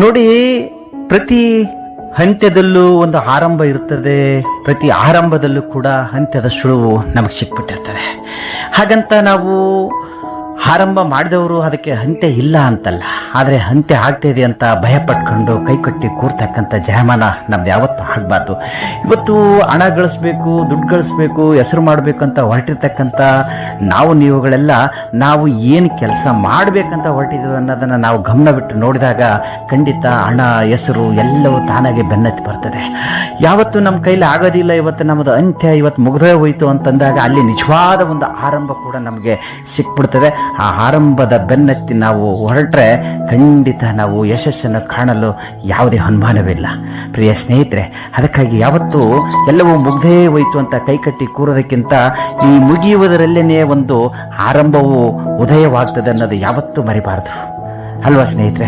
ನೋಡಿ, ಪ್ರತಿ ಅಂತ್ಯದಲ್ಲೂ ಒಂದು ಆರಂಭ ಇರ್ತದೆ, ಪ್ರತಿ ಆರಂಭದಲ್ಲೂ ಕೂಡ ಅಂತ್ಯದ ಸುಳುವು ನಮಗೆ ಸಿಕ್ಬಿಟ್ಟಿರ್ತದೆ. ಹಾಗಂತ ನಾವು ಆರಂಭ ಮಾಡಿದವರು ಅದಕ್ಕೆ ಅಂತ್ಯ ಇಲ್ಲ ಅಂತಲ್ಲ, ಆದರೆ ಅಂತ್ಯ ಆಗ್ತಾ ಇದೆ ಅಂತ ಭಯ ಪಟ್ಕೊಂಡು ಕೈಕಟ್ಟಿ ಕೂರ್ತಕ್ಕಂಥ ಜಯಮಾನ ನಮ್ದು ಯಾವತ್ತೂ ಆಗಬಾರ್ದು. ಇವತ್ತು ಹಣ ಗಳಿಸ್ಬೇಕು, ದುಡ್ಡು ಗಳಿಸ್ಬೇಕು, ಹೆಸರು ಮಾಡಬೇಕಂತ ಹೊರಟಿರ್ತಕ್ಕಂಥ ನೀವುಗಳೆಲ್ಲ ನಾವು ಏನು ಕೆಲಸ ಮಾಡಬೇಕಂತ ಹೊರಟಿದ್ದೀವಿ ಅನ್ನೋದನ್ನು ನಾವು ಗಮನ ಬಿಟ್ಟು ನೋಡಿದಾಗ ಖಂಡಿತ ಹಣ, ಹೆಸರು ಎಲ್ಲವೂ ತಾನಾಗೆ ಬೆನ್ನತ್ತಿ ಬರ್ತದೆ. ಯಾವತ್ತು ನಮ್ಮ ಕೈಲಿ ಆಗೋದಿಲ್ಲ, ಇವತ್ತು ನಮ್ಮದು ಅಂತ್ಯ ಇವತ್ತು ಮುಗಿದೇ ಹೋಯಿತು ಅಂತಂದಾಗ ಅಲ್ಲಿ ನಿಜವಾದ ಒಂದು ಆರಂಭ ಕೂಡ ನಮಗೆ ಸಿಕ್ಬಿಡ್ತದೆ. ಆ ಆರಂಭದ ಬೆನ್ನತ್ತಿ ನಾವು ಹೊರಟ್ರೆ ಖಂಡಿತ ನಾವು ಯಶಸ್ಸನ್ನು ಕಾಣಲು ಯಾವುದೇ ಅನುಮಾನವಿಲ್ಲ. ಪ್ರಿಯ ಸ್ನೇಹಿತರೆ, ಅದಕ್ಕಾಗಿ ಯಾವತ್ತೂ ಎಲ್ಲವೂ ಮುಗ್ದೇ ಹೋಯಿತು ಅಂತ ಕೈಕಟ್ಟಿ ಕೂರೋದಕ್ಕಿಂತ ಈ ಮುಗಿಯುವುದರಲ್ಲೇನೆ ಒಂದು ಆರಂಭವು ಉದಯವಾಗ್ತದೆ ಅನ್ನೋದು ಯಾವತ್ತೂ ಮರಿಬಾರ್ದು ಅಲ್ವಾ ಸ್ನೇಹಿತರೆ.